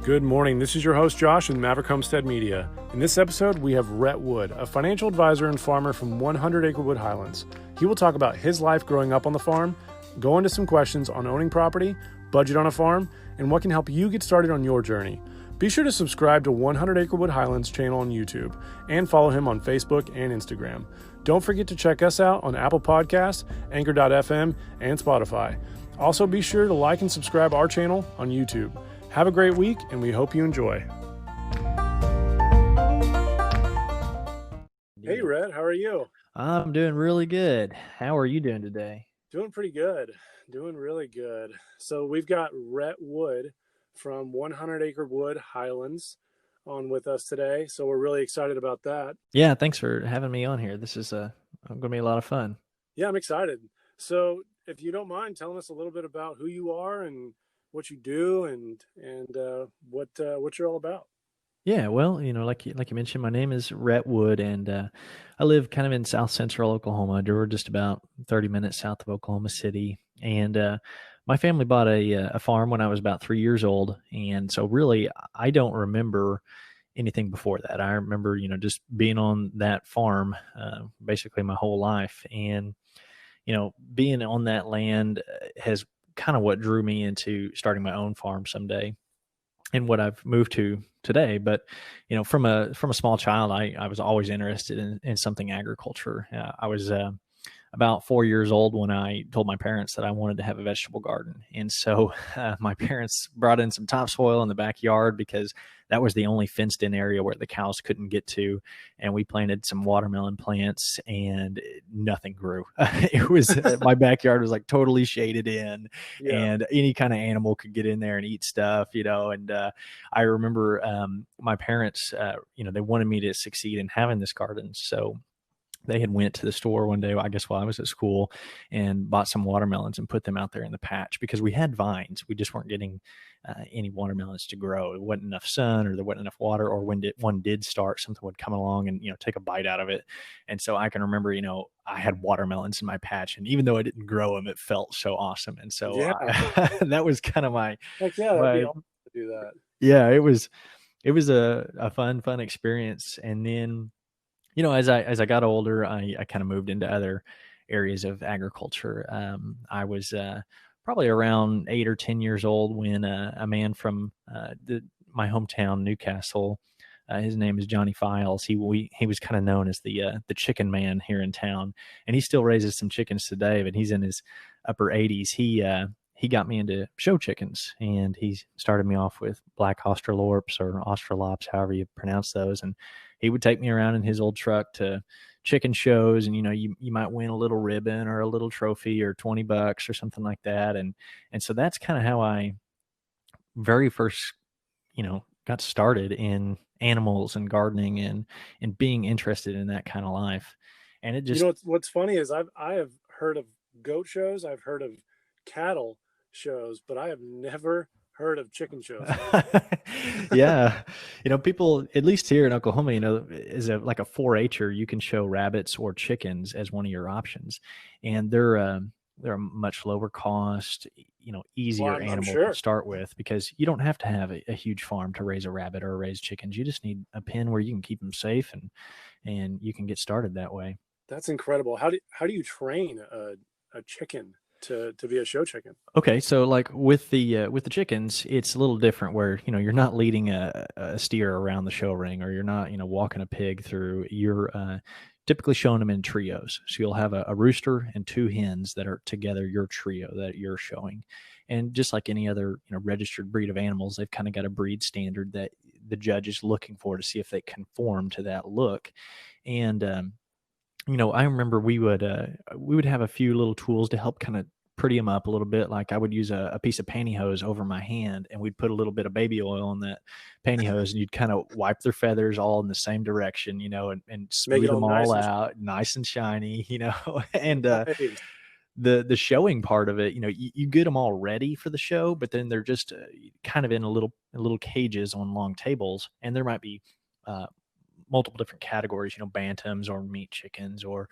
Good morning. This is your host, Josh, with Maverick Homestead Media. In this episode, we have Rhett Wood, a financial advisor and farmer from 100 Acre Wood Highlands. He will talk about his life growing up on the farm, go into some questions on owning property, budget on a farm, and what can help you get started on your journey. Be sure to subscribe to 100 Acre Wood Highlands channel on YouTube and follow him on Facebook and Instagram. Don't forget to check us out on Apple Podcasts, Anchor.fm, and Spotify. Also, be sure to like and subscribe our channel on YouTube. Have a great week, and we hope you enjoy. Hey, Rhett, how are you? I'm doing really good. How are you doing today? Doing pretty good. Doing really good. So we've got Rhett Wood from 100 Acre Wood Highlands on with us today. So we're really excited about that. Yeah, thanks for having me on here. This is going to be a lot of fun. Yeah, I'm excited. So if you don't mind telling us a little bit about who you are and what you do and what you're all about. Yeah, well, like you mentioned, my name is Rhett Wood, and I live kind of in South Central Oklahoma. We're just about 30 minutes south of Oklahoma City, and my family bought a farm when I was about 3 years old, and so really I don't remember anything before that. I remember, just being on that farm basically my whole life, and being on that land has kind of what drew me into starting my own farm someday, and what I've moved to today. But from a small child, I was always interested in something agriculture. I was about 4 years old when I told my parents that I wanted to have a vegetable garden. And so my parents brought in some topsoil in the backyard because that was the only fenced in area where the cows couldn't get to. And we planted some watermelon plants and nothing grew. It was, my backyard was like totally shaded in, and any kind of animal could get in there and eat stuff, and I remember my parents, they wanted me to succeed in having this garden. So they had went to the store one day, I guess while I was at school, and bought some watermelons and put them out there in the patch because we had vines. We just weren't getting any watermelons to grow. It wasn't enough sun, or there wasn't enough water, or when one did start, something would come along and, take a bite out of it. And so I can remember, I had watermelons in my patch, and even though I didn't grow them, it felt so awesome. And so that was kind of my, that'd be awesome to do that. Yeah, it was a fun experience. And then, as I got older, I kind of moved into other areas of agriculture. I was probably around 8 or 10 years old when a man from my hometown, Newcastle, his name is Johnny Files. He was kind of known as the chicken man here in town, and he still raises some chickens today, but he's in his upper 80s. He got me into show chickens, and he started me off with black Australorps or Australops, however you pronounce those. And he would take me around in his old truck to chicken shows, and you might win a little ribbon or a little trophy or $20 or something like that. And so that's kind of how I very first, got started in animals and gardening and being interested in that kind of life. And it just, what's funny is I have heard of goat shows, I've heard of cattle shows, but I have never heard of chicken shows. Yeah. People, at least here in Oklahoma, is like a 4-H'er, you can show rabbits or chickens as one of your options. And they're a much lower cost, easier animal to start with, because you don't have to have a huge farm to raise a rabbit or raise chickens. You just need a pen where you can keep them safe, and you can get started that way. That's incredible. How do you train a chicken to be a show chicken? Okay, so like with the chickens, it's a little different where, you're not leading a steer around the show ring, or you're not, walking a pig through. You're typically showing them in trios. So you'll have a rooster and 2 hens that are together, your trio that you're showing. And just like any other, registered breed of animals, they've kind of got a breed standard that the judge is looking for to see if they conform to that look. And I remember we would have a few little tools to help kind of pretty them up a little bit. Like I would use a piece of pantyhose over my hand, and we'd put a little bit of baby oil on that pantyhose, and you'd kind of wipe their feathers all in the same direction, and smooth them all out, nice and shiny, and the showing part of it, you get them all ready for the show, but then they're just kind of in little cages on long tables, and there might be multiple different categories, bantams or meat chickens or,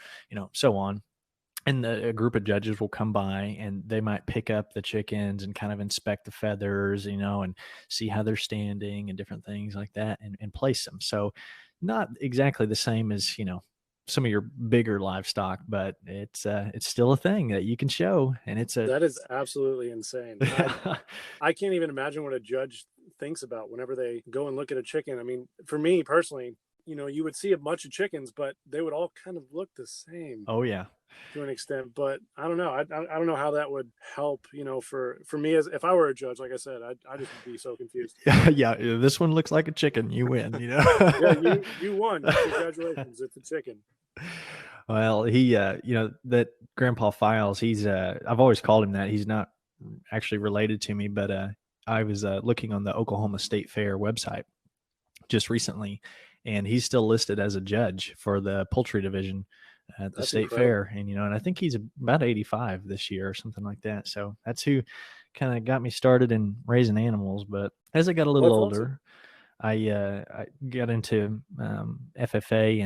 so on. and a group of judges will come by and they might pick up the chickens and kind of inspect the feathers, and see how they're standing and different things like that, and place them. So not exactly the same as, some of your bigger livestock, but it's still a thing that you can show, and it's a That is absolutely insane. I can't even imagine what a judge thinks about whenever they go and look at a chicken. I mean, for me personally, you would see a bunch of chickens, but they would all kind of look the same oh yeah. to an extent. But I don't know. I don't know how that would help. For me, as if I were a judge, like I said, I just would be so confused. Yeah, this one looks like a chicken, you win. Yeah, you won. Congratulations, it's a chicken. Well, he, that Grandpa Files, I've always called him that. He's not actually related to me, but I was looking on the Oklahoma State Fair website just recently, and he's still listed as a judge for the poultry division at the That's state incredible. fair. And I think he's about 85 this year or something like that. So that's who kind of got me started in raising animals. But as I got a little That's awesome. older, I got into FFA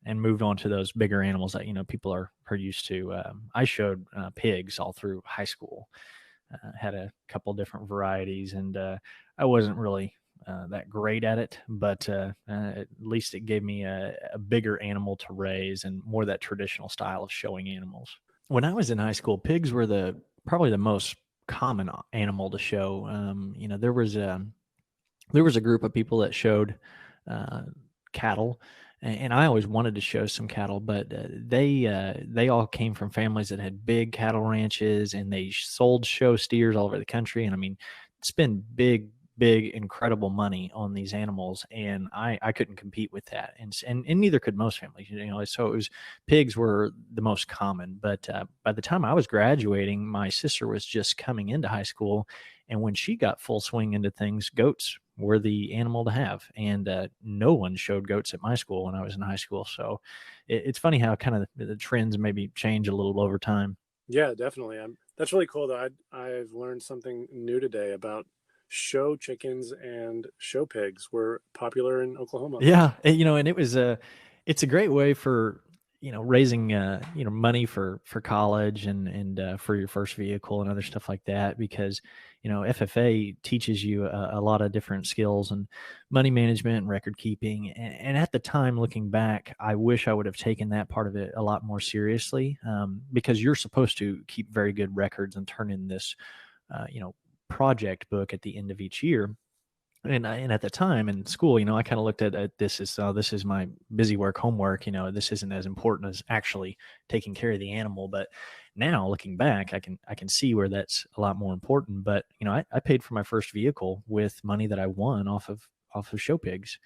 and moved on to those bigger animals that people are used to. I showed pigs all through high school. Had a couple different varieties, and I wasn't really that great at it, but at least it gave me a bigger animal to raise and more that traditional style of showing animals. When I was in high school, pigs were probably the most common animal to show. There was a group of people that showed uh, cattle, and I always wanted to show some cattle, but they all came from families that had big cattle ranches, and they sold show steers all over the country. And I mean, spend big, incredible money on these animals, and I couldn't compete with that, and neither could most families. So pigs were the most common. But by the time I was graduating, my sister was just coming into high school, and when she got full swing into things, goats were the animal to have. And no one showed goats at my school when I was in high school. So it's funny how kind of the trends maybe change a little over time. Yeah, definitely. That's really cool that I've learned something new today about show chickens and show pigs were popular in Oklahoma. Yeah, and it's a great way for raising money for college and for your first vehicle and other stuff like that, because FFA teaches you a lot of different skills and money management and record keeping. And at the time, looking back, I wish I would have taken that part of it a lot more seriously, because you're supposed to keep very good records and turn in this project book at the end of each year. And at the time in school, I kind of looked at this as, oh, this is my busy work homework. This isn't as important as actually taking care of the animal. But now looking back, I can see where that's a lot more important. But I paid for my first vehicle with money that I won off of show pigs.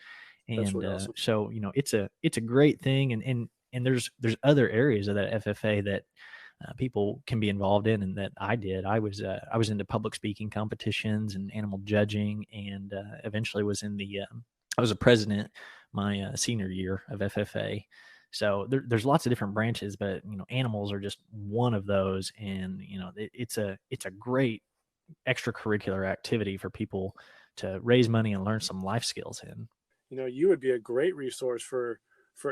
That's And really awesome. so it's a great thing. And there's other areas of that FFA that people can be involved in, and that I did. I was into public speaking competitions and animal judging, and eventually was in I was a president my senior year of FFA. So there's lots of different branches, but animals are just one of those, and it's a great extracurricular activity for people to raise money and learn some life skills in. You would be a great resource for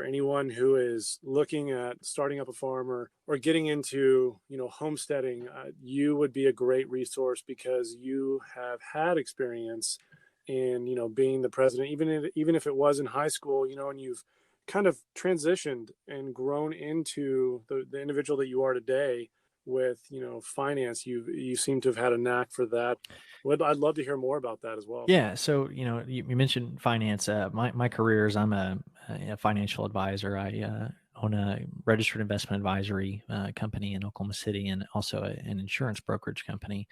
anyone who is looking at starting up a farm or getting into homesteading. You would be a great resource because you have had experience in being the president, even if it was in high school, and you've kind of transitioned and grown into the individual that you are today with finance. You seem to have had a knack for that. I'd love to hear more about that as well. Yeah. So, you mentioned finance. My career is I'm a financial advisor. I own a registered investment advisory company in Oklahoma City, and also an insurance brokerage company.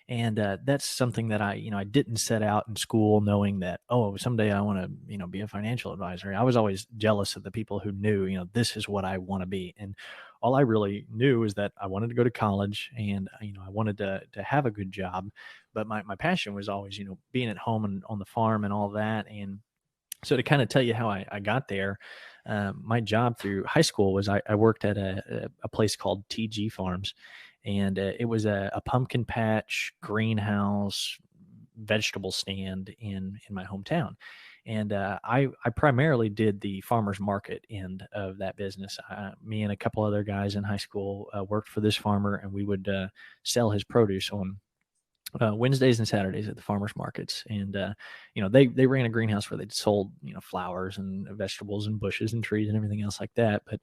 And that's something that I didn't set out in school knowing that, oh, someday I want to, be a financial advisor. I was always jealous of the people who knew, this is what I want to be. And all I really knew is that I wanted to go to college, and, I wanted to have a good job. But my passion was always, being at home and on the farm and all that. And so to kind of tell you how I got there, my job through high school was I worked at a place called TG Farms, and it was a pumpkin patch, greenhouse, vegetable stand in my hometown. And I primarily did the farmer's market end of that business. Me and a couple other guys in high school worked for this farmer, and we would sell his produce on Wednesdays and Saturdays at the farmers markets. And they ran a greenhouse where they sold flowers and vegetables and bushes and trees and everything else like that. But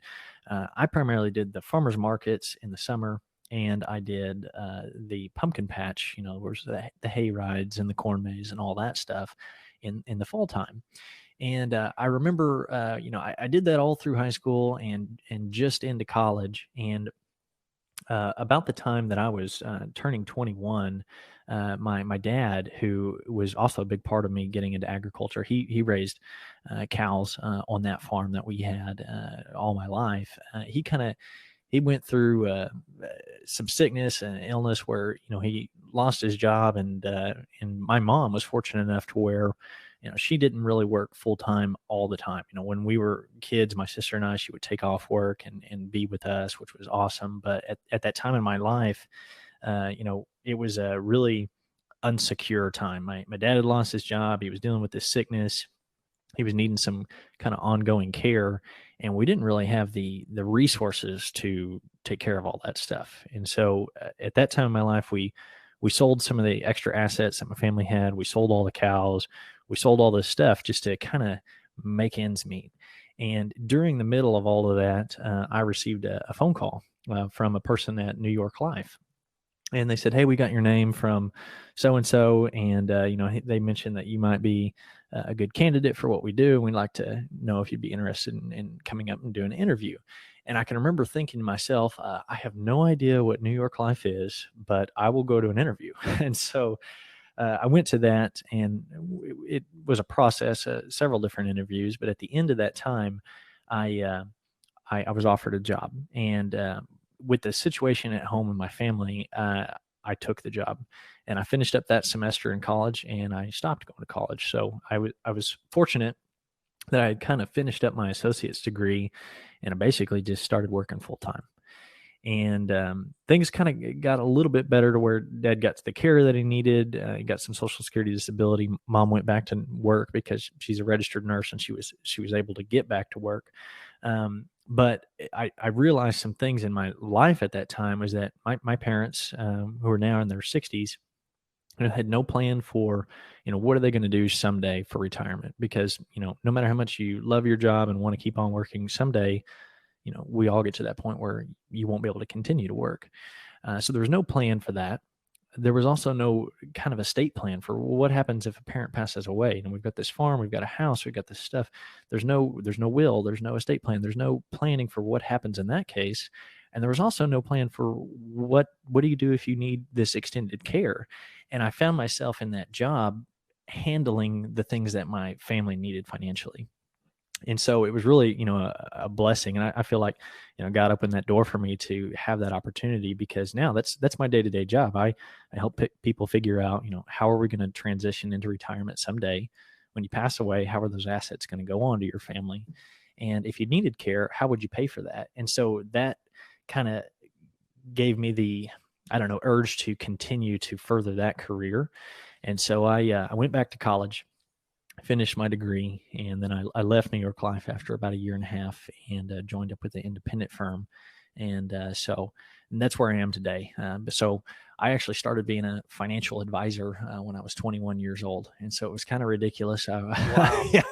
I primarily did the farmers markets in the summer, and I did the pumpkin patch, where the hay rides and the corn maze and all that stuff in the fall time. And I remember, I did that all through high school and just into college. And about the time that I was turning 21, my dad, who was also a big part of me getting into agriculture, he raised cows on that farm that we had all my life. He went through some sickness and illness where he lost his job, and my mom was fortunate enough to where she didn't really work full time all the time. When we were kids, my sister and I, she would take off work and be with us, which was awesome. But at that time in my life, it was a really unsecure time. My dad had lost his job. He was dealing with this sickness. He was needing some kind of ongoing care, and we didn't really have the resources to take care of all that stuff. And so at that time in my life, we sold some of the extra assets that my family had. We sold all the cows. We sold all this stuff just to kind of make ends meet. And during the middle of all of that, I received a phone call from a person at New York Life. And they said, "Hey, we got your name from so-and-so. And, they mentioned that you might be a good candidate for what we do. And we'd like to know if you'd be interested in coming up and doing an interview." And I can remember thinking to myself, I have no idea what New York Life is, but I will go to an interview. And so I went to that, and it was a process, several different interviews. But at the end of that time, I, uh, I was offered a job. And with the situation at home in my family, I took the job, and I finished up that semester in college, and I stopped going to college. So I was fortunate that I had kind of finished up my associate's degree, and I basically just started working full time. And things kind of got a little bit better to where dad got the care that he needed. He got some social security disability. Mom went back to work because she's a registered nurse, and she was able to get back to work. But I realized some things in my life at that time was that my parents, who are now in their 60s, had no plan for, what are they going to do someday for retirement? Because, no matter how much you love your job and want to keep on working, someday, we all get to that point where you won't be able to continue to work. So there was no plan for that. There was also no kind of estate plan for what happens if a parent passes away. And we've got this farm, we've got a house, we've got this stuff. There's no will, there's no estate plan, there's no planning for what happens in that case. And there was also no plan for what do you do if you need this extended care? And I found myself in that job handling the things that my family needed financially. And so it was really, a blessing. And I feel like, God opened that door for me to have that opportunity, because now that's my day-to-day job. I help people figure out, how are we going to transition into retirement someday? When you pass away, how are those assets going to go on to your family? And if you needed care, how would you pay for that? And so that kind of gave me the, urge to continue to further that career. And so I went back to college, finished my degree, and then I left New York Life after about a year and a half, and joined up with an independent firm. And and that's where I am today. So I actually started being a financial advisor when I was 21 years old. And so it was kind of ridiculous. Wow. Yeah,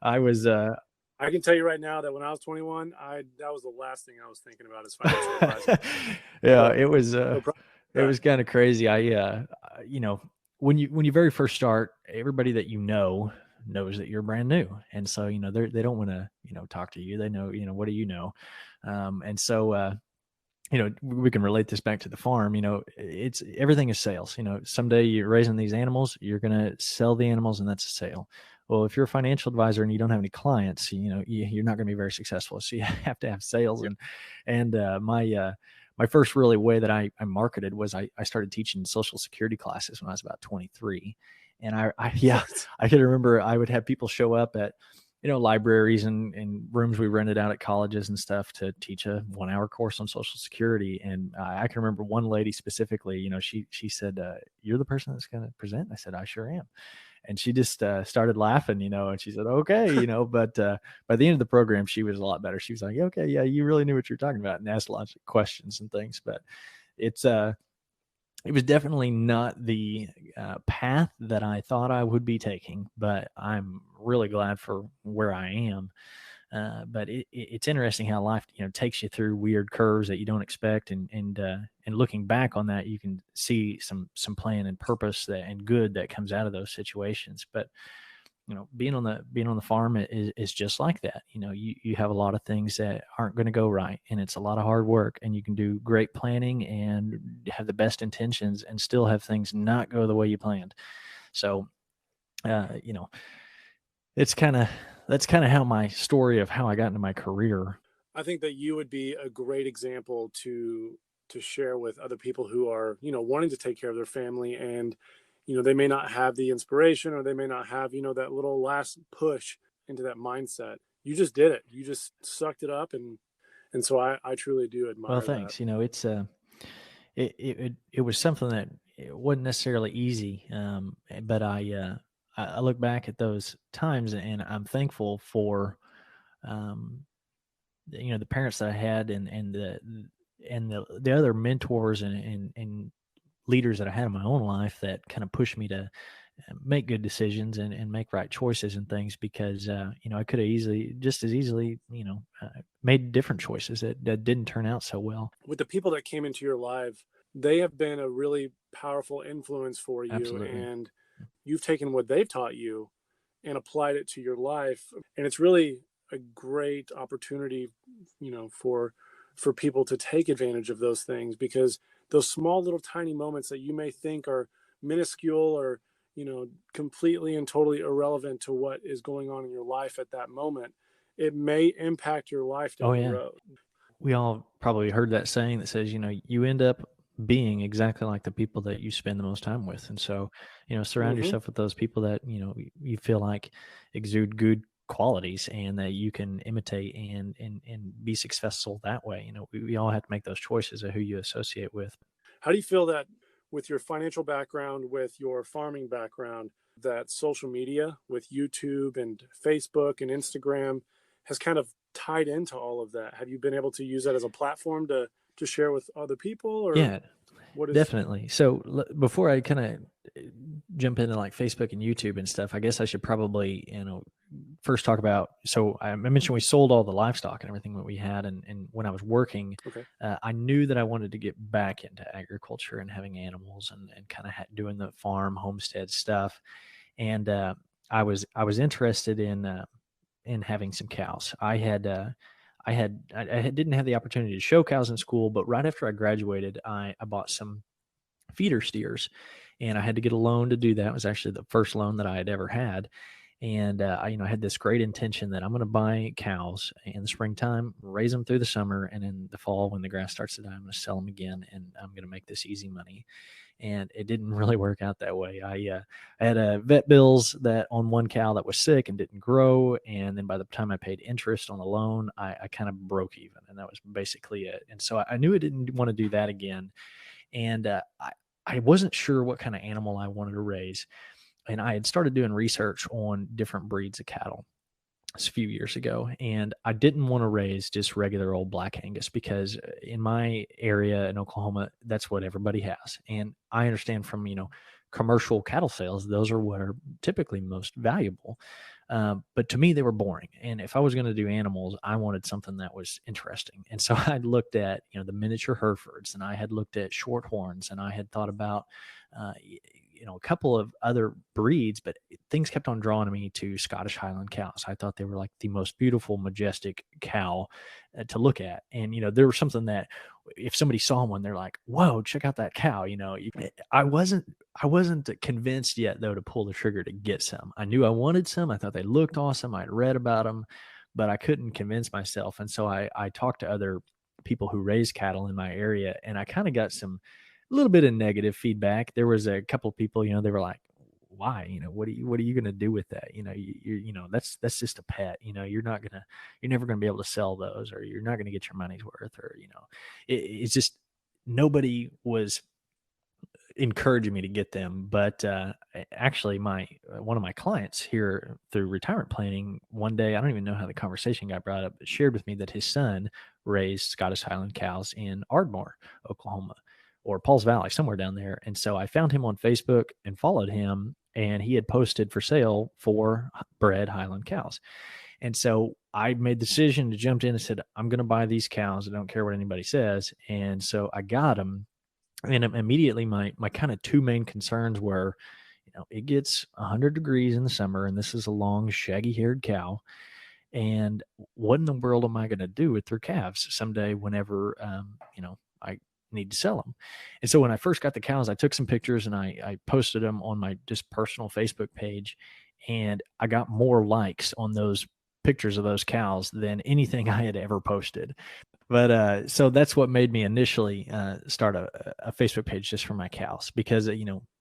I was, I can tell you right now that when I was 21, that was the last thing I was thinking about as financial advisor. yeah, But it was, no problem. it was kind of crazy. When you very first start, everybody that knows that you're brand new, and so they don't want to talk to you. They know what do you know, and so we can relate this back to the farm. It's everything is sales. Someday you're raising these animals, you're gonna sell the animals, and that's a sale. Well, if you're a financial advisor and you don't have any clients, you're not going to be very successful. So you have to have sales, and my first really way that I marketed was I started teaching Social Security classes when I was about 23. And I can remember I would have people show up at, libraries and rooms we rented out at colleges and stuff to teach a 1-hour course on Social Security. And I can remember one lady specifically, she said, "You're the person that's going to present?" I said, "I sure am." And she just started laughing, and she said, okay, but by the end of the program, she was a lot better. She was like, okay, yeah, you really knew what you're talking about, and asked lots of questions and things. But it's it was definitely not the path that I thought I would be taking, but I'm really glad for where I am. But it's interesting how life, takes you through weird curves that you don't expect, and looking back on that, you can see some plan and purpose and good that comes out of those situations. But being on the farm is just like that. You have a lot of things that aren't going to go right, and it's a lot of hard work, and you can do great planning and have the best intentions and still have things not go the way you planned. So, you know, it's kind of that's kind of how my story of how I got into my career. I think that you would be a great example to share with other people who are, wanting to take care of their family, and they may not have the inspiration, or they may not have, that little last push into that mindset. You just did it. You just sucked it up, and so I truly do Well, admire that. thanks. It's it was something that it wasn't necessarily easy, but I look back at those times and I'm thankful for um, the parents that I had, and the other mentors and leaders that I had in my own life that kind of pushed me to make good decisions and make right choices and things, because I could have just as easily made different choices that didn't turn out so well. With the people that came into your life, they have been a really powerful influence for you, Absolutely. and you've taken what they've taught you and applied it to your life. And it's really a great opportunity, for people to take advantage of those things, because those small little tiny moments that you may think are minuscule, or completely and totally irrelevant to what is going on in your life at that moment, it may impact your life Oh down the yeah. road. We all probably heard that saying that says, you end up being exactly like the people that you spend the most time with. And so, surround Hmm. yourself with those people that, you feel like exude good qualities and that you can imitate and be successful that way. We all have to make those choices of who you associate with. How do you feel that, with your financial background, with your farming background, that social media with YouTube and Facebook and Instagram has kind of tied into all of that? Have you been able to use that as a platform to share with other people, or Yeah, what is? definitely. So before I kind of jump into like Facebook and YouTube and stuff, I guess I should probably, first talk about. So I mentioned we sold all the livestock and everything that we had, and when I was working, Okay. I knew that I wanted to get back into agriculture and having animals and kind of doing the farm homestead stuff. And I was interested in having some cows. I didn't have the opportunity to show cows in school, but right after I graduated, I bought some feeder steers, and I had to get a loan to do that. It was actually the first loan that I had ever had. And I had this great intention that I'm going to buy cows in the springtime, raise them through the summer, and in the fall when the grass starts to die, I'm going to sell them again, and I'm going to make this easy money. And it didn't really work out that way. I had vet bills that on one cow that was sick and didn't grow, and then by the time I paid interest on the loan, I kind of broke even, and that was basically it. And so I knew I didn't want to do that again, and I wasn't sure what kind of animal I wanted to raise, and I had started doing research on different breeds of cattle a few years ago, and I didn't want to raise just regular old black Angus because in my area in Oklahoma, that's what everybody has. And I understand from, commercial cattle sales, those are what are typically most valuable. But to me, they were boring. And if I was going to do animals, I wanted something that was interesting. And so I looked at, the miniature Herefords, and I had looked at Shorthorns, and I had thought about, a couple of other breeds, but things kept on drawing me to Scottish Highland cows. I thought they were like the most beautiful, majestic cow to look at. And, there was something that if somebody saw one, they're like, whoa, check out that cow. I wasn't convinced yet though to pull the trigger to get some. I knew I wanted some. I thought they looked awesome. I'd read about them, but I couldn't convince myself. And so I talked to other people who raise cattle in my area, and I kind of got some a little bit of negative feedback. There was a couple of people, they were like, why, what are you going to do with that? That's just a pet, you're never going to be able to sell those, or you're not going to get your money's worth, or, it's just nobody was encouraging me to get them. But actually, my one of my clients here through retirement planning, one day, I don't even know how the conversation got brought up, but shared with me that his son raised Scottish Highland cows in Ardmore, Oklahoma, or Pauls Valley, somewhere down there. And so I found him on Facebook and followed him, and he had posted for sale 4 bred Highland cows. And so I made the decision to jump in and said, I'm going to buy these cows. I don't care what anybody says. And so I got them. And immediately my kind of two main concerns were, it gets 100 degrees in the summer, and this is a long, shaggy haired cow. And what in the world am I going to do with their calves someday whenever, I need to sell them? And so when I first got the cows, I took some pictures and I posted them on my just personal Facebook page. And I got more likes on those pictures of those cows than anything I had ever posted. But so that's what made me initially start a Facebook page just for my cows, because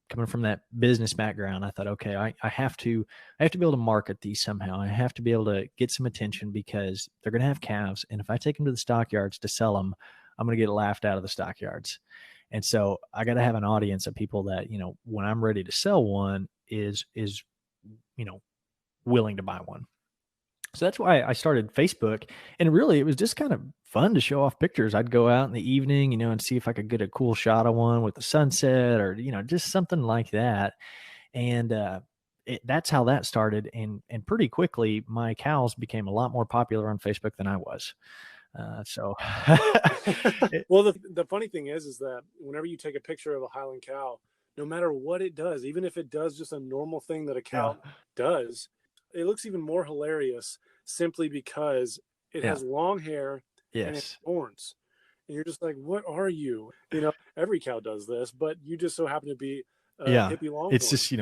coming from that business background, I thought, okay, I have to be able to market these somehow. I have to be able to get some attention because they're going to have calves, and if I take them to the stockyards to sell them, I'm going to get laughed out of the stockyards. And so I got to have an audience of people that when I'm ready to sell one is willing to buy one. So that's why I started Facebook. And really, it was just kind of fun to show off pictures. I'd go out in the evening, and see if I could get a cool shot of one with the sunset or, just something like that. And that's how that started. And pretty quickly, my cows became a lot more popular on Facebook than I was. So, well, the funny thing is that whenever you take a picture of a Highland cow, no matter what it does, even if it does just a normal thing that a cow does, it looks even more hilarious simply because it has long hair and it has horns. And you're just like, what are you? Every cow does this, but you just so happen to be a hippie longhorn. It's just,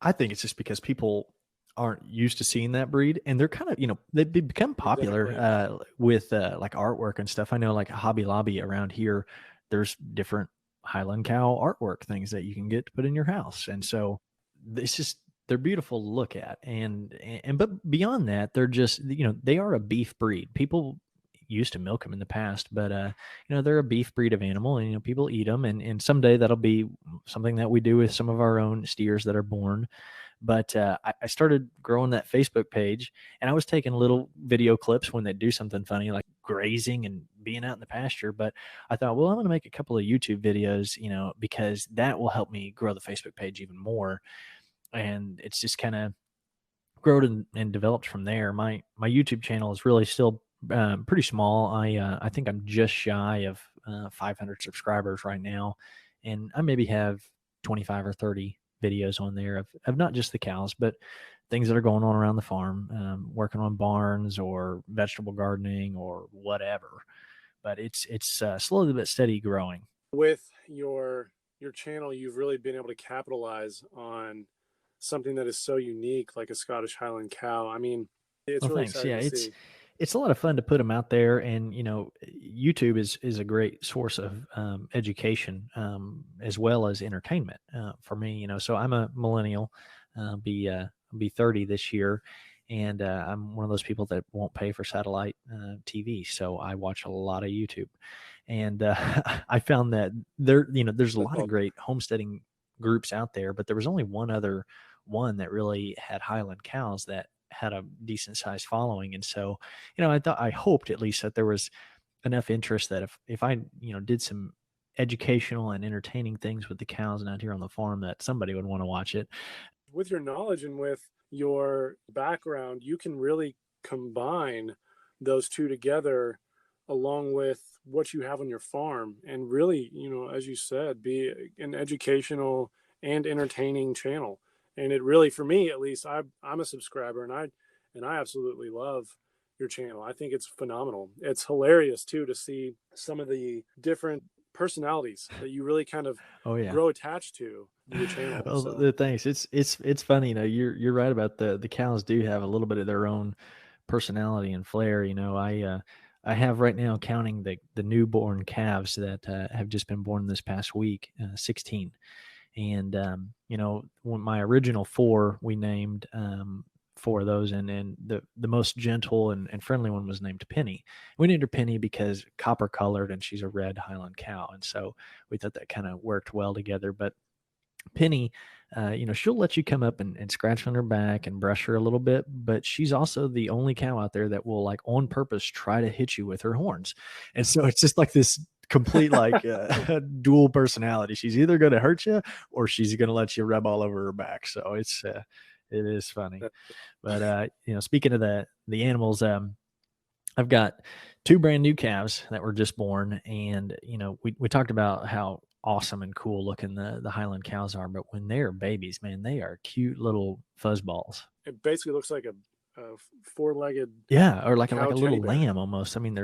I think it's just because people aren't used to seeing that breed, and they're kind of, they've become popular with like artwork and stuff. I know like Hobby Lobby around here, there's different Highland cow artwork things that you can get to put in your house. And so it's just, they're beautiful to look at. But beyond that, they're just, they are a beef breed. People used to milk them in the past, but, they're a beef breed of animal, and, people eat them. And someday that'll be something that we do with some of our own steers that are born. But I started growing that Facebook page, and I was taking little video clips when they do something funny, like grazing and being out in the pasture. But I thought, well, I'm going to make a couple of YouTube videos, because that will help me grow the Facebook page even more. And it's just kind of grown and developed from there. My YouTube channel is really still pretty small. I think I'm just shy of 500 subscribers right now, and I maybe have 25 or 30 videos on there of not just the cows, but things that are going on around the farm, working on barns or vegetable gardening or whatever. But it's slowly but steady growing. With your channel, you've really been able to capitalize on something that is so unique, like a Scottish Highland cow. I mean, it's really exciting to see. It's a lot of fun to put them out there, and YouTube is a great source of education as well as entertainment for me. So I'm a millennial, be 30 this year, and I'm one of those people that won't pay for satellite TV, so I watch a lot of YouTube, and I found that there's a lot of great homesteading groups out there, but there was only one other one that really had Highland cows that had a decent sized following. And so, I hoped at least that there was enough interest that if I, did some educational and entertaining things with the cows and out here on the farm, that somebody would want to watch it. With your knowledge and with your background, you can really combine those two together along with what you have on your farm and really, as you said, be an educational and entertaining channel. And it really, for me at least, I'm a subscriber, and I absolutely love your channel. I think it's phenomenal. It's hilarious too to see some of the different personalities that you really kind of grow attached to your channel. Well, thanks. It's funny. You're right about the cows do have a little bit of their own personality and flair. I have right now, counting the newborn calves that have just been born this past week, 16. And when my original 4 we named four of those, and the most gentle and friendly one was named Penny. We named her Penny because copper colored, and she's a red Highland cow, and so we thought that kind of worked well together. But Penny, she'll let you come up and scratch on her back and brush her a little bit, but she's also the only cow out there that will, like, on purpose try to hit you with her horns. And so it's just like this complete, like, dual personality. She's either going to hurt you or she's going to let you rub all over her back. So it is funny. But, speaking of the animals, I've got two brand new calves that were just born, and we talked about how awesome and cool looking the Highland cows are, but when they're babies, man, they are cute little fuzzballs. It basically looks like a four-legged, or like a little lamb almost. I mean,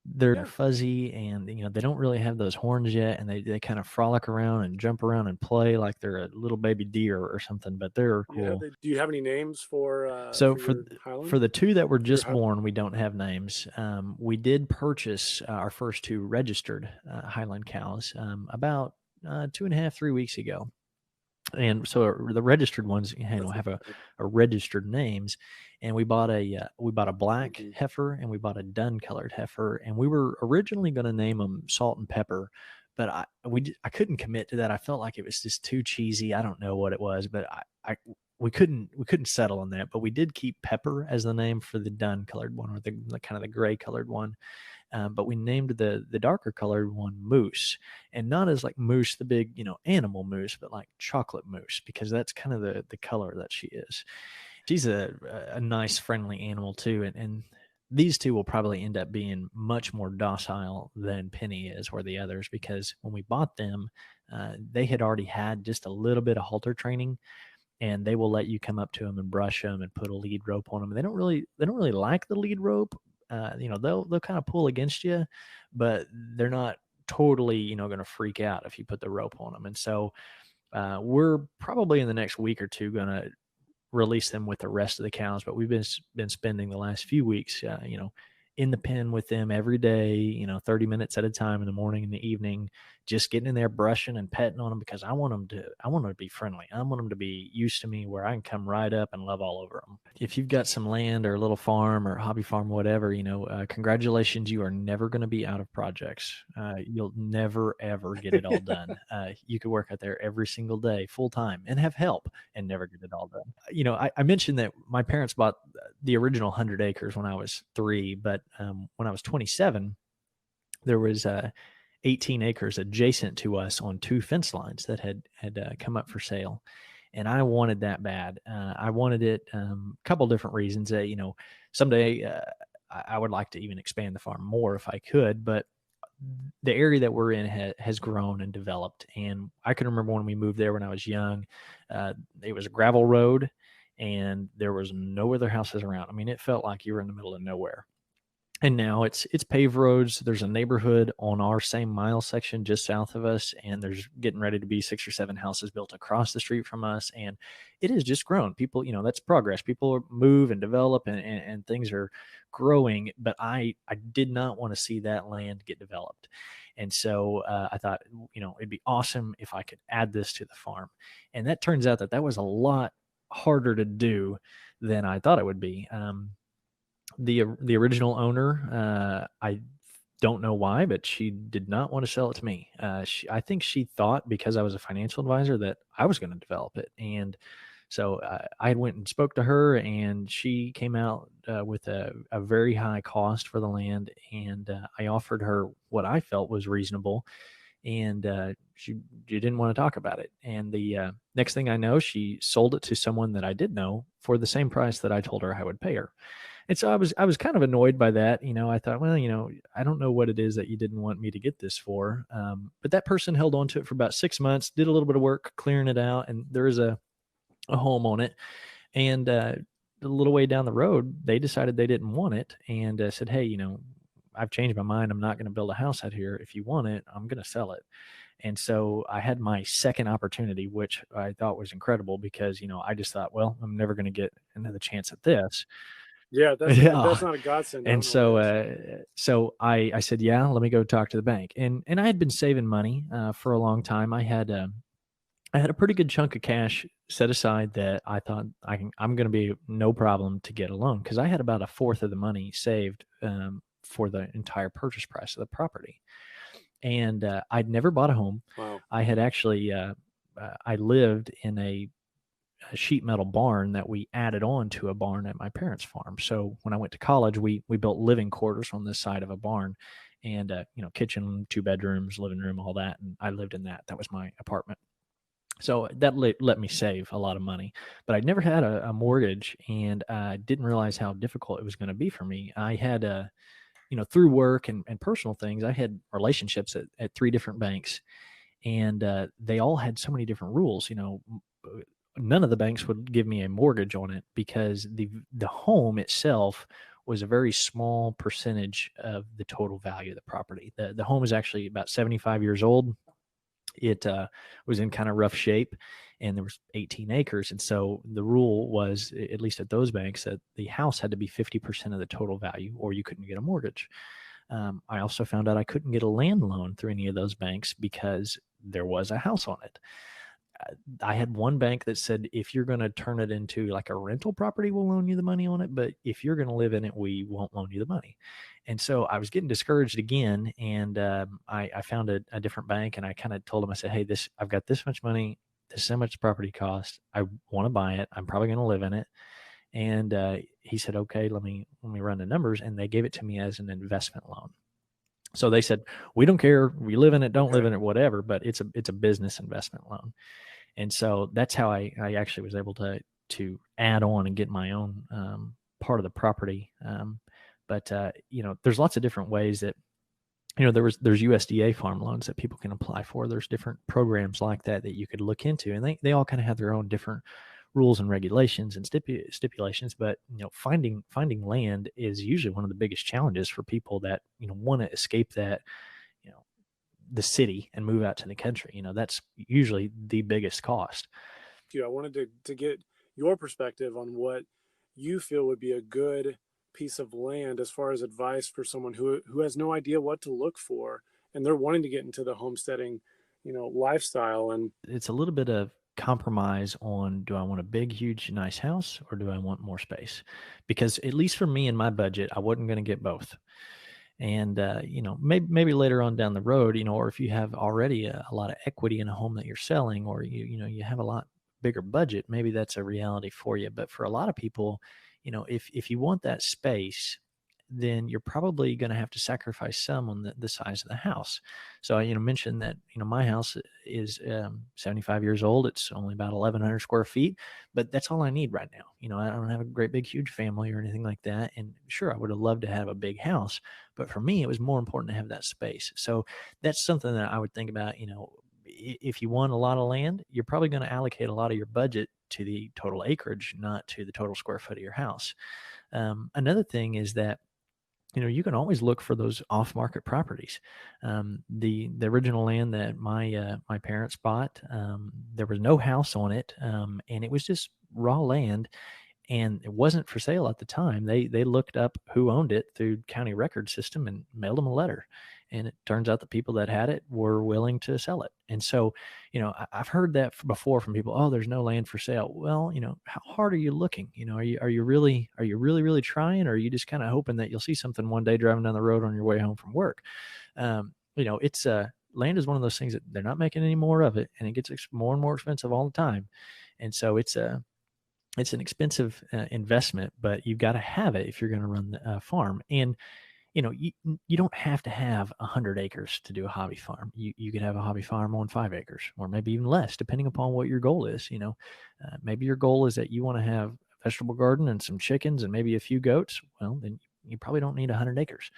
they're fuzzy, and they don't really have those horns yet, and they kind of frolic around and jump around and play like they're a little baby deer or something, but they're cool. Do you have any names for for the two that were just born, we don't have names. We did purchase our first two registered Highland cows about 2.5-3 weeks ago. And so the registered ones, have a registered names, and we bought a black heifer, and we bought a dun colored heifer, and we were originally going to name them Salt and Pepper, but I couldn't commit to that. I felt like it was just too cheesy. I don't know what it was, but we couldn't settle on that. But we did keep Pepper as the name for the dun colored one, or the kind of the gray colored one. But we named the darker colored one Moose, and not as like Moose, the big, animal moose, but like chocolate moose, because that's kind of the color that she is. She's a nice, friendly animal too. And these two will probably end up being much more docile than Penny is, or the others, because when we bought them, they had already had just a little bit of halter training, and they will let you come up to them and brush them and put a lead rope on them. They don't really like the lead rope. They'll kind of pull against you, but they're not totally, going to freak out if you put the rope on them. And so we're probably in the next week or two going to release them with the rest of the cows, but we've been spending the last few weeks, in the pen with them every day, 30 minutes at a time in the morning and the evening, just getting in there, brushing and petting on them, because I want them to be friendly. I want them to be used to me, where I can come right up and love all over them. If you've got some land or a little farm or hobby farm, whatever, congratulations, you are never going to be out of projects. You'll never, ever get it all done. You could work out there every single day, full time, and have help and never get it all done. I mentioned that my parents bought the original 100 acres when I was 3, but when I was 27, there was 18 acres adjacent to us on 2 fence lines that had come up for sale. And I wanted that bad. I wanted it a couple different reasons. Someday I would like to even expand the farm more if I could, but the area that we're in has grown and developed. And I can remember when we moved there when I was young, it was a gravel road and there was no other houses around. I mean, it felt like you were in the middle of nowhere. And now it's paved roads. There's a neighborhood on our same mile section just south of us, and there's getting ready to be 6 or 7 houses built across the street from us. And it has just grown. People, that's progress. People move and develop, and things are growing. But I did not want to see that land get developed. And so I thought, it'd be awesome if I could add this to the farm. And that turns out that was a lot harder to do than I thought it would be. The original owner, I don't know why, but she did not want to sell it to me. I think she thought because I was a financial advisor that I was going to develop it. And so I went and spoke to her, and she came out with a very high cost for the land. And I offered her what I felt was reasonable. And she didn't want to talk about it. And the next thing I know, she sold it to someone that I did know for the same price that I told her I would pay her. And so I was kind of annoyed by that. I thought, well, I don't know what it is that you didn't want me to get this for. But that person held on to it for about 6 months, did a little bit of work clearing it out. And there is a home on it. And a little way down the road, they decided they didn't want it, and said, hey, I've changed my mind. I'm not going to build a house out here. If you want it, I'm going to sell it. And so I had my second opportunity, which I thought was incredible because, I just thought, well, I'm never going to get another chance at this. Yeah, that's not a godsend. And so I said, yeah, let me go talk to the bank. And I had been saving money for a long time. I had I had a pretty good chunk of cash set aside that I thought I'm going to be no problem to get a loan because I had about a fourth of the money saved for the entire purchase price of the property. And I'd never bought a home. Wow. I had actually I lived in a sheet metal barn that we added on to a barn at my parents' farm. So when I went to college, we built living quarters on this side of a barn, and kitchen, 2 bedrooms, living room, all that. And I lived in that. That was my apartment. So that let me save a lot of money, but I'd never had a mortgage, and I didn't realize how difficult it was going to be for me. I had through work and personal things, I had relationships at 3 different banks, and they all had so many different rules. None of the banks would give me a mortgage on it because the home itself was a very small percentage of the total value of the property. The home is actually about 75 years old. It was in kind of rough shape, and there was 18 acres. And so the rule was, at least at those banks, that the house had to be 50% of the total value, or you couldn't get a mortgage. I also found out I couldn't get a land loan through any of those banks because there was a house on it. I had one bank that said, if you're going to turn it into like a rental property, we'll loan you the money on it. But if you're going to live in it, we won't loan you the money. And so I was getting discouraged again. And I found a different bank, and I kind of told them, I said, hey, I've got this much money. This is how much the property costs. I want to buy it. I'm probably going to live in it. And he said, okay, let me run the numbers. And they gave it to me as an investment loan. So they said, we don't care. We live in it, don't live in it, whatever, but it's a business investment loan. And so that's how I actually was able to add on and get my own part of the property. But there's lots of different ways that, there's USDA farm loans that people can apply for. There's different programs like that you could look into, and they all kind of have their own different rules and regulations and stipulations. But finding land is usually one of the biggest challenges for people that want to escape that, the city and move out to the country. That's usually the biggest cost. I wanted to get your perspective on what you feel would be a good piece of land as far as advice for someone who has no idea what to look for, and they're wanting to get into the homesteading, lifestyle. And it's a little bit of compromise on, do I want a big, huge, nice house, or do I want more space? Because at least for me and my budget, I wasn't going to get both. And maybe later on down the road, or if you have already a lot of equity in a home that you're selling, or you have a lot bigger budget, maybe that's a reality for you. But for a lot of people, if you want that space, then you're probably going to have to sacrifice some on the size of the house. So I mentioned that my house is 75 years old. It's only about 1,100 square feet, but that's all I need right now. I don't have a great big huge family or anything like that. And sure, I would have loved to have a big house, but for me, it was more important to have that space. So that's something that I would think about. If you want a lot of land, you're probably going to allocate a lot of your budget to the total acreage, not to the total square foot of your house. Another thing is that you can always look for those off-market properties. The original land that my parents bought, there was no house on it, and it was just raw land, and it wasn't for sale at the time. They looked up who owned it through county record system and mailed them a letter. And it turns out the people that had it were willing to sell it. And so, I've heard that before from people. Oh, there's no land for sale. Well, how hard are you looking? Are you really trying, or are you just kind of hoping that you'll see something one day driving down the road on your way home from work? It's land is one of those things that they're not making any more of it, and it gets more and more expensive all the time. And so it's an expensive investment, but you've got to have it if you're going to run a farm. And you don't have to have 100 acres to do a hobby farm. You could have a hobby farm on 5 acres, or maybe even less, depending upon what your goal is. Maybe your goal is that you want to have a vegetable garden and some chickens and maybe a few goats. Well, then you probably don't need 100 acres.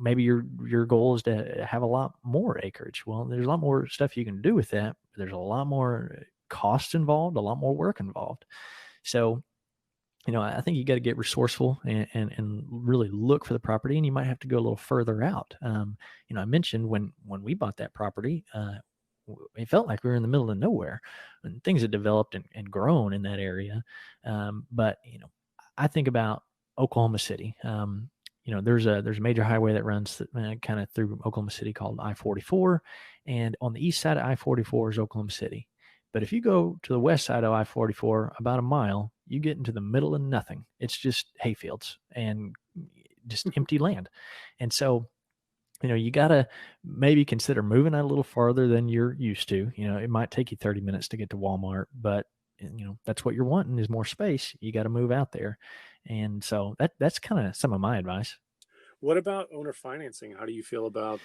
Maybe your goal is to have a lot more acreage. Well, there's a lot more stuff you can do with that, but there's a lot more costs involved, a lot more work involved. So I think you got to get resourceful and really look for the property, and you might have to go a little further out. I mentioned when we bought that property, it felt like we were in the middle of nowhere, and things had developed and grown in that area. But I think about Oklahoma City. there's a major highway that runs kind of through Oklahoma City called I-44, and on the east side of I-44 is Oklahoma City. But if you go to the west side of I-44 about a mile, you get into the middle of nothing. It's just hayfields and just empty land. And so, you got to maybe consider moving out a little farther than you're used to. It might take you 30 minutes to get to Walmart, but that's what you're wanting is more space. You got to move out there. And so that's kind of some of my advice. What about owner financing? How Yeah, do you feel about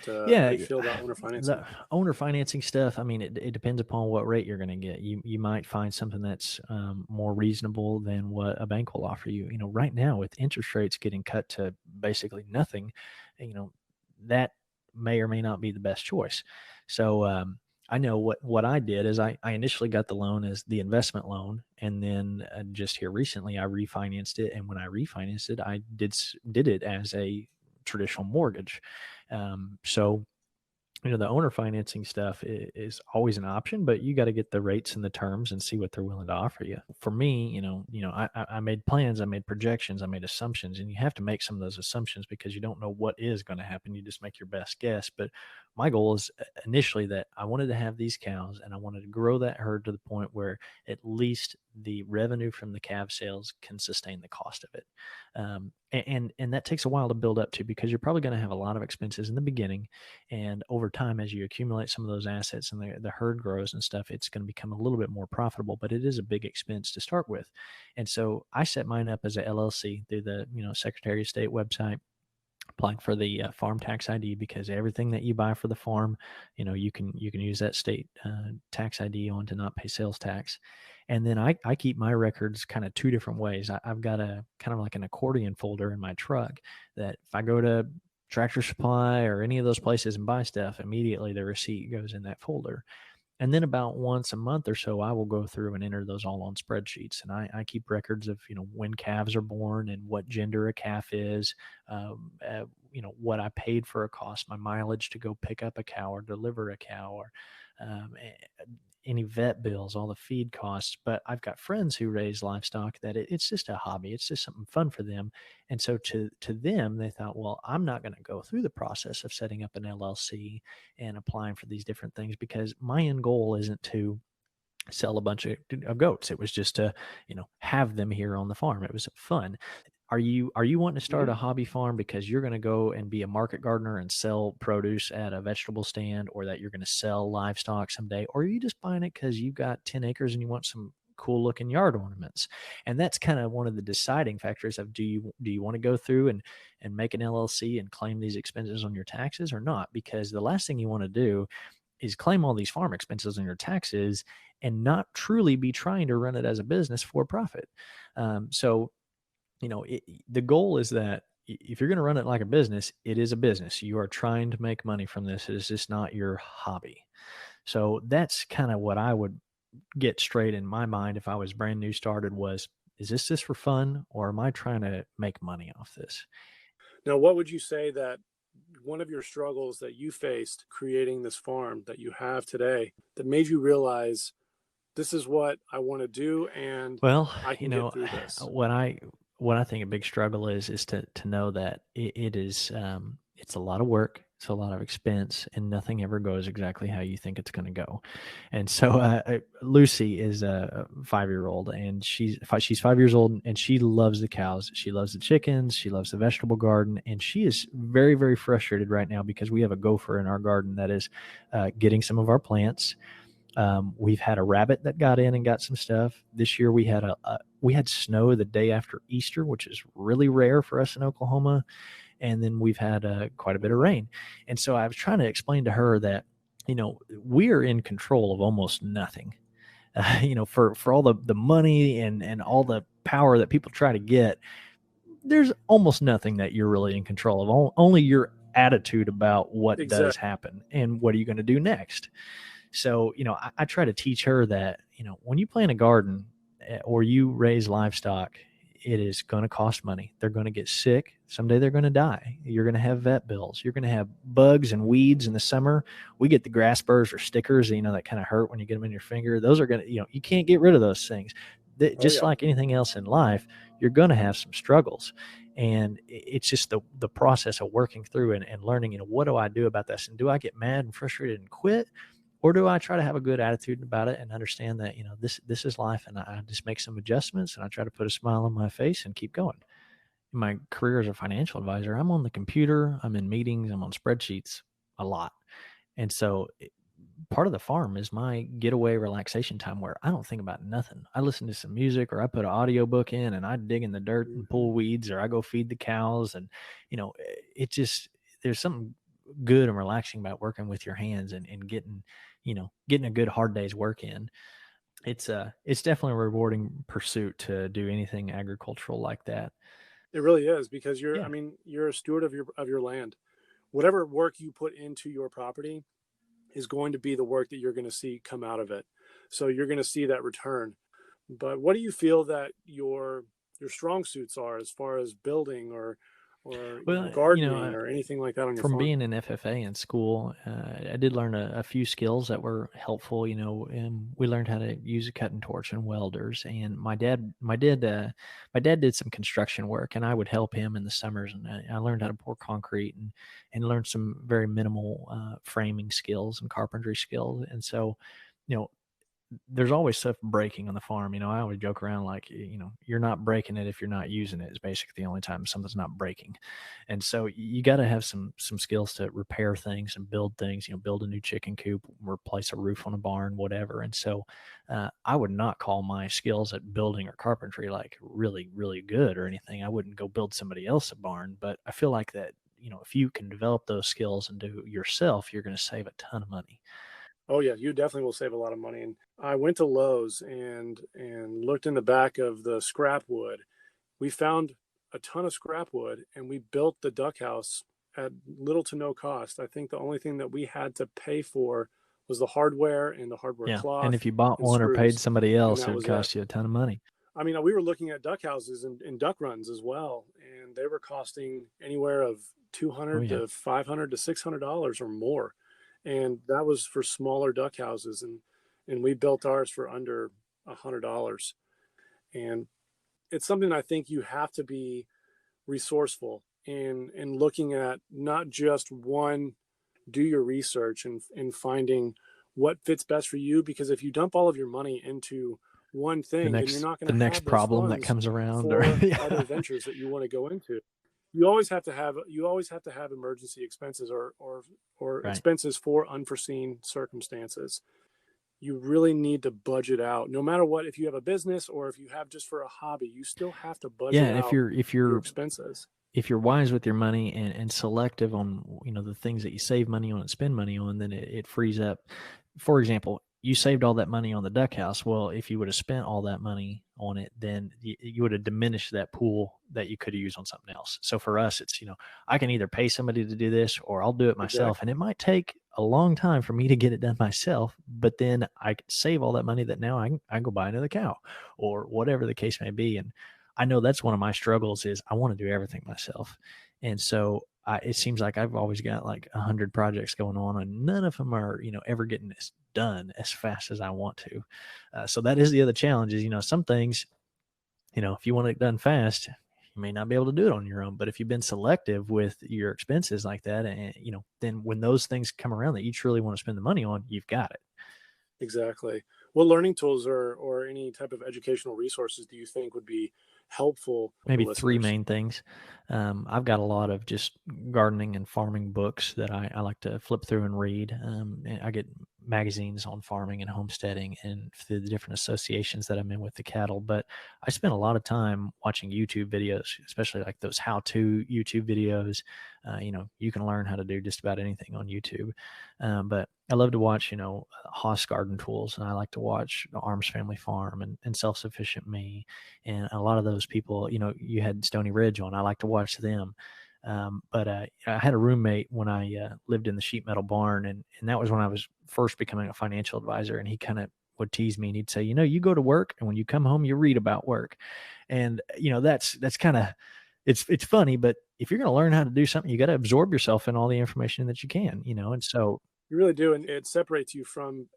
owner the financing? owner financing stuff. I mean, it depends upon what rate you're going to get. You might find something that's more reasonable than what a bank will offer you. Right now with interest rates getting cut to basically nothing, you know, that may or may not be the best choice. So I know what I did is I initially got the loan as the investment loan, and then just here recently I refinanced it. And when I refinanced it, I did it as a traditional mortgage. So the owner financing stuff is always an option, but you got to get the rates and the terms and see what they're willing to offer you. For me, I made plans, I made projections, I made assumptions, and you have to make some of those assumptions because you don't know what is going to happen. You just make your best guess. But my goal is initially that I wanted to have these cows and I wanted to grow that herd to the point where at least the revenue from the calf sales can sustain the cost of it. And that takes a while to build up to because you're probably going to have a lot of expenses in the beginning, and over time, as you accumulate some of those assets and the herd grows and stuff, it's going to become a little bit more profitable, but it is a big expense to start with. And so I set mine up as a LLC through the, Secretary of State website, applying for the farm tax ID because everything that you buy for the farm, you can use that state tax ID on to not pay sales tax. And then I keep my records kind of two different ways. I've got a kind of like an accordion folder in my truck that if I go to Tractor Supply or any of those places and buy stuff, immediately the receipt goes in that folder. And then about once a month or so, I will go through and enter those all on spreadsheets. And I keep records of, when calves are born and what gender a calf is, what I paid for a cost, my mileage to go pick up a cow or deliver a cow, or um, any vet bills, all the feed costs. But I've got friends who raise livestock that it's just a hobby. It's just something fun for them. And so to them, they thought, well, I'm not going to go through the process of setting up an LLC and applying for these different things because my end goal isn't to sell a bunch of goats. It was just to, have them here on the farm. It was fun. Are you wanting to start Mhm. a hobby farm because you're going to go and be a market gardener and sell produce at a vegetable stand, or that you're going to sell livestock someday, or are you just buying it because you've got 10 acres and you want some cool looking yard ornaments? And that's kind of one of the deciding factors of do you want to go through and make an LLC and claim these expenses on your taxes or not? Because the last thing you want to do is claim all these farm expenses on your taxes and not truly be trying to run it as a business for profit. So the goal is that if you're going to run it like a business, it is a business. You are trying to make money from this. It is just not your hobby. So that's kind of what I would get straight in my mind if I was brand new started was, is this just for fun or am I trying to make money off this? Now, what would you say that one of your struggles that you faced creating this farm that you have today that made you realize this is what I want to do and Well, I can get through this? what I think a big struggle is to know that it is it's a lot of work, it's a lot of expense, and nothing ever goes exactly how you think it's going to go. And so Lucy is a 5 year old, and she's 5 years old, and she loves the cows, she loves the chickens, she loves the vegetable garden, and she is very very frustrated right now because we have a gopher in our garden that is getting some of our plants. We've had a rabbit that got in and got some stuff. This year we had snow the day after Easter, which is really rare for us in Oklahoma, and then we've had quite a bit of rain. And so I was trying to explain to her that we're in control of almost nothing. For all the money and all the power that people try to get, there's almost nothing that you're really in control of. Only your attitude about what does Exactly. happen and what are you going to do next. So, I try to teach her that, when you plant a garden or you raise livestock, it is going to cost money. They're going to get sick. Someday they're going to die. You're going to have vet bills. You're going to have bugs and weeds in the summer. We get the grass burrs or stickers, that kind of hurt when you get them in your finger. Those are going to, you can't get rid of those things. Oh, Just yeah. like anything else in life, you're going to have some struggles. And it's just the process of working through and learning, what do I do about this? And do I get mad and frustrated and quit? Or do I try to have a good attitude about it and understand that, this is life, and I just make some adjustments and I try to put a smile on my face and keep going. In my career as a financial advisor, I'm on the computer, I'm in meetings, I'm on spreadsheets a lot. And so part of the farm is my getaway relaxation time where I don't think about nothing. I listen to some music, or I put an audiobook in and I dig in the dirt and Mhm. pull weeds, or I go feed the cows. And, it just, there's something good and relaxing about working with your hands and getting, getting a good hard day's work in. It's definitely a rewarding pursuit to do anything agricultural like that. It really is, because Yeah. you're a steward of your land. Whatever work you put into your property is going to be the work that you're going to see come out of it. So you're going to see that return. But what do you feel that your strong suits are as far as building or Well, gardening or anything like that on your from farm? being in FFA in school, I did learn a few skills that were helpful. And we learned how to use a cutting torch and welders. And my dad did some construction work, and I would help him in the summers. And I learned how to pour concrete and learned some very minimal framing skills and carpentry skills. And so, you know, there's always stuff breaking on the farm. I always joke around like, you're not breaking it if you're not using it is basically the only time something's not breaking. And so you got to have some skills to repair things and build things, build a new chicken coop, replace a roof on a barn, whatever. And so I would not call my skills at building or carpentry like really, really good or anything. I wouldn't go build somebody else a barn, but I feel like that, if you can develop those skills and do it yourself, you're going to save a ton of money. Oh yeah, you definitely will save a lot of money. And I went to Lowe's and looked in the back of the scrap wood. We found a ton of scrap wood and we built the duck house at little to no cost. I think the only thing that we had to pay for was the hardware and the hardware Yeah, and cloth if you bought and one or paid screws, somebody and else, it that would was it. cost you a ton of money. I mean, we were looking at duck houses and duck runs as well, and they were costing anywhere of Oh, 200 yeah. to 500 to $600 or more, and that was for smaller duck houses, and we built ours for under $100. And it's something I think you have to be resourceful in looking at, not just one. Do your research and finding what fits best for you, because if you dump all of your money into one The thing, then you're next not going the to next have those problem that funds comes around, or for yeah. other ventures that you want to go into. You always have to have emergency expenses, or Right. expenses for unforeseen circumstances. You really need to budget out, no matter what. If you have a business or if you have just for a hobby, you still have to Yeah, budget and if out you're if your you're expenses. if you're wise with your money and selective on the things that you save money on and spend money on, then it frees up. For example, you saved all that money on the duck house. Well, if you would have spent all that money on it, then you would have diminished that pool that you could have used on something else. So for us, it's, I can either pay somebody to do this or I'll do it myself, and Exactly. it might take a long time for me to get it done myself, but then I can save all that money that now I can go buy another cow or whatever the case may be. And I know that's one of my struggles is I want to do everything myself. And so it seems like I've always got like 100 projects going on, and none of them are, ever getting this done as fast as I want to. So that is the other challenge is, some things, if you want it done fast, you may not be able to do it on your own. But if you've been selective with your expenses like that, and, then when those things come around that you truly want to spend the money on, you've got it. Exactly. What learning tools or any type of educational resources do you think would be helpful for Maybe three listeners? main things. I've got a lot of just gardening and farming books that I like to flip through and read. And I get magazines on farming and homesteading and through the different associations that I'm in with the cattle. But I spend a lot of time watching YouTube videos, especially like those how-to YouTube videos. You can learn how to do just about anything on YouTube. But I love to watch, Haas Garden Tools, and I like to watch the Arms Family Farm and Self-Sufficient Me. And a lot of those people, you had Stony Ridge on. I like to watch them. But I had a roommate when I lived in the sheet metal barn, and that was when I was first becoming a financial advisor. And he kind of would tease me, and he'd say, you go to work, and when you come home, you read about work. And that's kind of it's funny, but if you're going to learn how to do something, you got to absorb yourself in all the information that you can, and so You really do, and it separates you from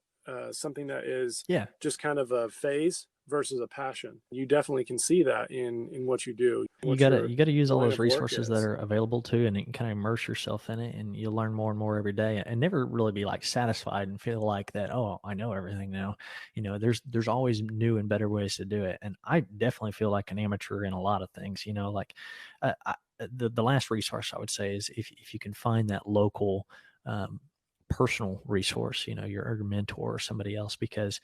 something that is yeah. just kind of a phase versus a passion. You definitely can see that in what you do. You gotta use all line those of work resources that is. are available too, and you can kind of immerse yourself in it, and you'll learn more and more every day, and never really be like satisfied and feel like that. Oh, I know everything now. There's always new and better ways to do it, and I definitely feel like an amateur in a lot of things. The last resource I would say is if you can find that local. Personal resource, your mentor or somebody else, because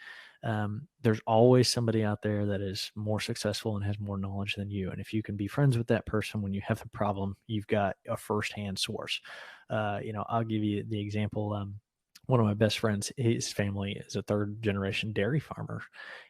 there's always somebody out there that is more successful and has more knowledge than you. And if you can be friends with that person when you have a problem, you've got a firsthand source. I'll give you the example. One of my best friends, his family is a third generation dairy farmer.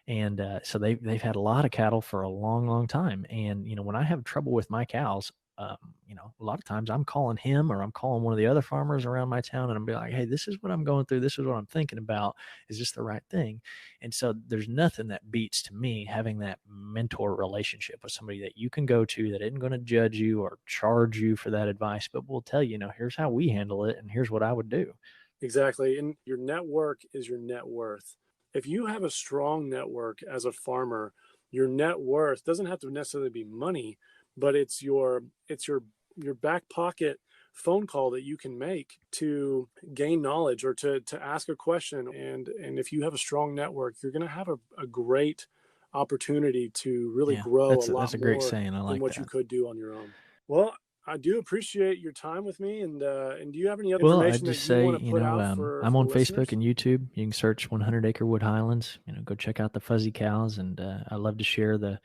And so they've had a lot of cattle for a long, long time. And, when I have trouble with my cows, a lot of times I'm calling him or I'm calling one of the other farmers around my town, and I'm being like, hey, this is what I'm going through. This is what I'm thinking about. Is this the right thing? And so there's nothing that beats to me having that mentor relationship with somebody that you can go to that isn't going to judge you or charge you for that advice, but will tell you, here's how we handle it. And here's what I would do. Exactly. And your network is your net worth. If you have a strong network as a farmer, your net worth doesn't have to necessarily be money, but it's your back pocket phone call that you can make to gain knowledge or to ask a question. And if you have a strong network, you're going to have a great opportunity to really grow a lot that's a great more saying. I than like what that. you could do on your own. Well, I do appreciate your time with me. And do you have any other Well, I'd information that just you say, want to put out for I'm on listeners? Facebook and YouTube. You can search 100 Acre Wood Highlands. Go check out the fuzzy cows, and I love to share the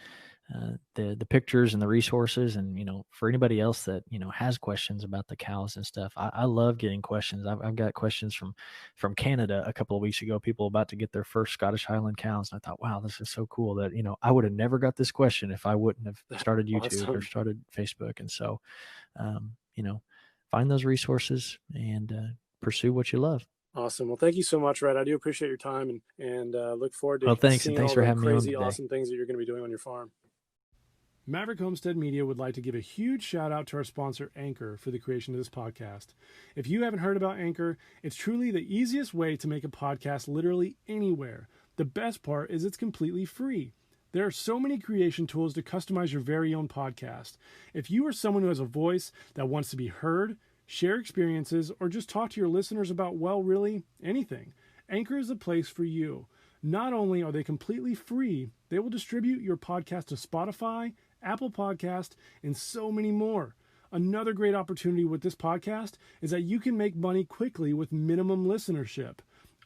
pictures and the resources. And for anybody else that has questions about the cows and stuff, I love getting questions. I've got questions from Canada a couple of weeks ago. People about to get their first Scottish Highland cows, and I thought, wow, this is so cool that I would have never got this question if I wouldn't have started YouTube or Awesome. started Facebook. And so, find those resources and pursue what you love. Awesome. Well, thank you so much, Rhett. I do appreciate your time and look forward Well, to thanks, and seeing thanks all for the having me on crazy, today. awesome things that you're going to be doing on your farm. Maverick Homestead Media would like to give a huge shout out to our sponsor, Anchor, for the creation of this podcast. If you haven't heard about Anchor, it's truly the easiest way to make a podcast literally anywhere. The best part is it's completely free. There are so many creation tools to customize your very own podcast. If you are someone who has a voice that wants to be heard, share experiences, or just talk to your listeners about, well, really anything, Anchor is the place for you. Not only are they completely free, they will distribute your podcast to Spotify, Apple Podcast, and so many more. Another great opportunity with this podcast is that you can make money quickly with minimum listenership.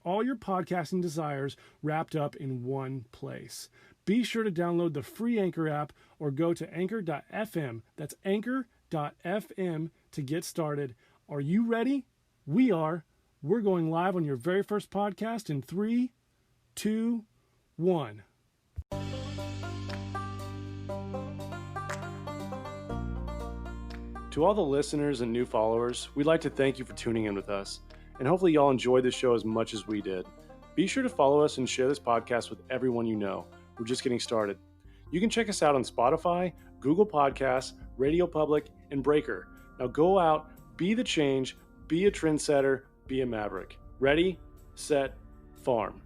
All your podcasting desires wrapped up in one place. Be sure to download the free Anchor app or go to anchor.fm. That's anchor.fm to get started. Are you ready? We are. We're going live on your very first podcast in 3, 2, 1. To all the listeners and new followers, we'd like to thank you for tuning in with us, and hopefully y'all enjoyed this show as much as we did. Be sure to follow us and share this podcast with everyone you know. We're just getting started. You can check us out on Spotify, Google Podcasts, Radio Public, and Breaker. Now go out, be the change, be a trendsetter, be a maverick. Ready, set, farm.